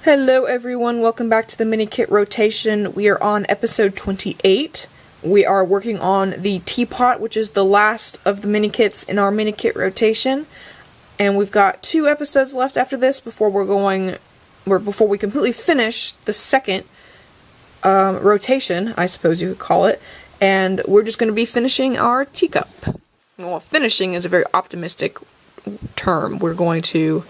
Hello everyone, welcome back to the mini kit rotation. We are on episode 28. We are working on the Teapot, which is the last of the mini kits in our mini kit rotation. And we've got 2 episodes left after this before we completely finish the second rotation, I suppose you could call it. And we're just going to be finishing our teacup. Well, finishing is a very optimistic term. We're going to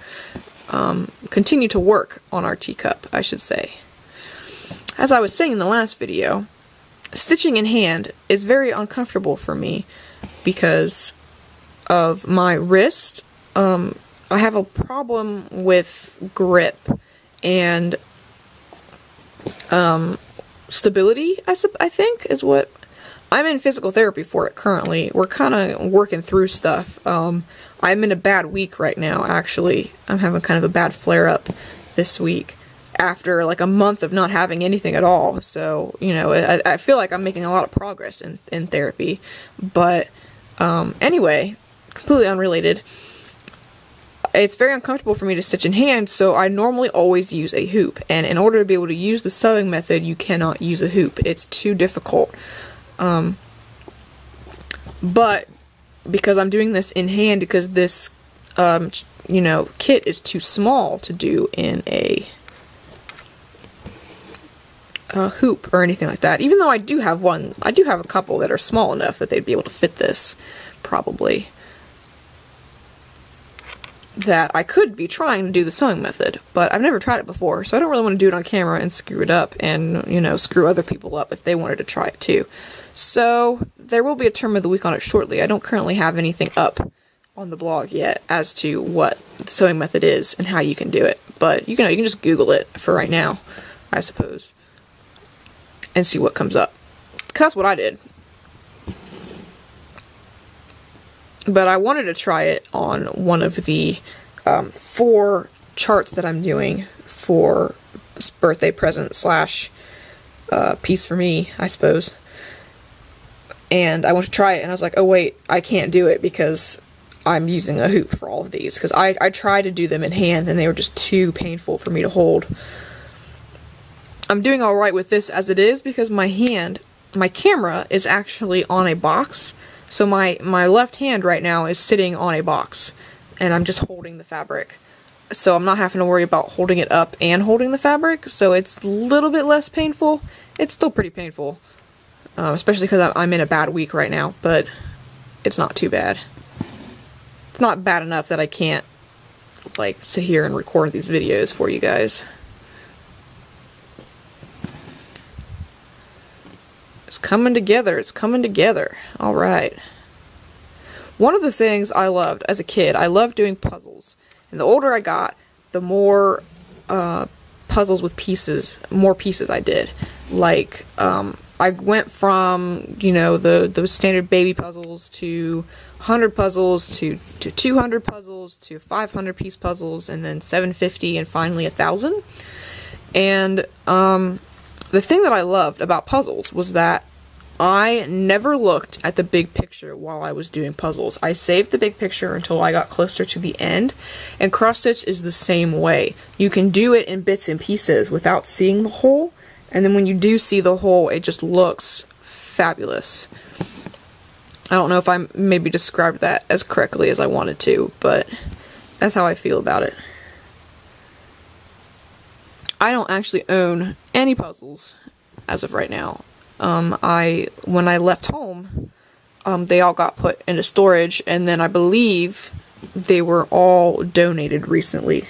continue to work on our teacup, I should say. As I was saying in the last video, stitching in hand is very uncomfortable for me because of my wrist. I have a problem with grip and stability, I think, is what... I'm in physical therapy for it currently. We're kind of working through stuff. I'm in a bad week right now, actually. I'm having kind of a bad flare-up this week after like a month of not having anything at all. So, you know, I feel like I'm making a lot of progress in therapy. But anyway, completely unrelated. It's very uncomfortable for me to stitch in hand, so I normally always use a hoop. And in order to be able to use the sewing method, you cannot use a hoop. It's too difficult. But because I'm doing this in hand, because this, you know, kit is too small to do in a hoop or anything like that. Even though I do have a couple that are small enough that they'd be able to fit this, probably. That I could be trying to do the sewing method, but I've never tried it before, so I don't really want to do it on camera and screw it up and, you know, screw other people up if they wanted to try it too. So, there will be a term of the week on it shortly. I don't currently have anything up on the blog yet as to what the sewing method is and how you can do it, but you can just Google it for right now, I suppose, and see what comes up. 'Cause that's what I did. But I wanted to try it on one of the 4 charts that I'm doing for birthday present slash piece for me, I suppose. And I went to try it, and I was like, oh wait, I can't do it because I'm using a hoop for all of these. Because I tried to do them in hand, and they were just too painful for me to hold. I'm doing alright with this as it is, because my camera is actually on a box. So my left hand right now is sitting on a box, and I'm just holding the fabric. So I'm not having to worry about holding it up and holding the fabric, so it's a little bit less painful. It's still pretty painful, especially because I'm in a bad week right now, but it's not too bad. It's not bad enough that I can't, like, sit here and record these videos for you guys. It's coming together, it's coming together. Alright. One of the things I loved as a kid, I loved doing puzzles. And the older I got, the more puzzles with pieces, more pieces I did. Like, I went from, you know, those standard baby puzzles to 100 puzzles to 200 puzzles to 500 piece puzzles, and then 750 and finally 1,000. And, the thing that I loved about puzzles was that I never looked at the big picture while I was doing puzzles. I saved the big picture until I got closer to the end, and cross-stitch is the same way. You can do it in bits and pieces without seeing the whole, and then when you do see the whole, it just looks fabulous. I don't know if I maybe described that as correctly as I wanted to, but that's how I feel about it. I don't actually own any puzzles as of right now. When I left home, they all got put into storage, and then I believe they were all donated recently.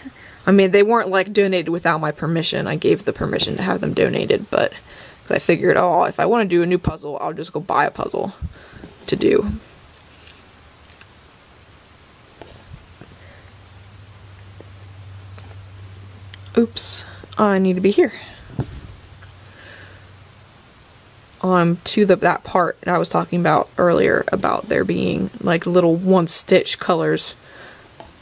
I mean, they weren't like donated without my permission. I gave the permission to have them donated, but I figured, oh, if I want to do a new puzzle, I'll just go buy a puzzle to do. Oops. I need to be here. To that part that I was talking about earlier, about there being like little one-stitch colors.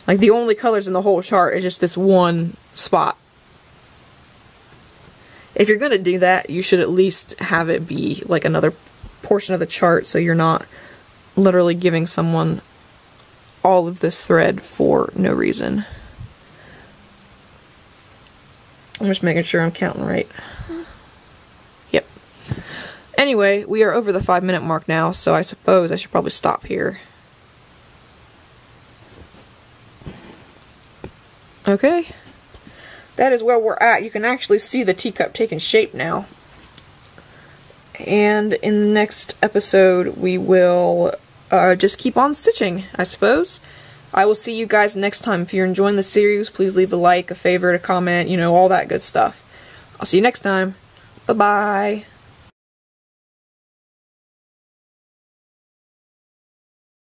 Like the only colors in the whole chart is just this one spot. If you're gonna do that, you should at least have it be like another portion of the chart, so you're not literally giving someone all of this thread for no reason. I'm just making sure I'm counting right. Yep. Anyway, we are over the 5-minute mark now, so I suppose I should probably stop here. Okay. That is where we're at. You can actually see the teacup taking shape now. And in the next episode, we will just keep on stitching, I suppose. I will see you guys next time. If you're enjoying the series, please leave a like, a favorite, a comment, you know, all that good stuff. I'll see you next time. Bye-bye.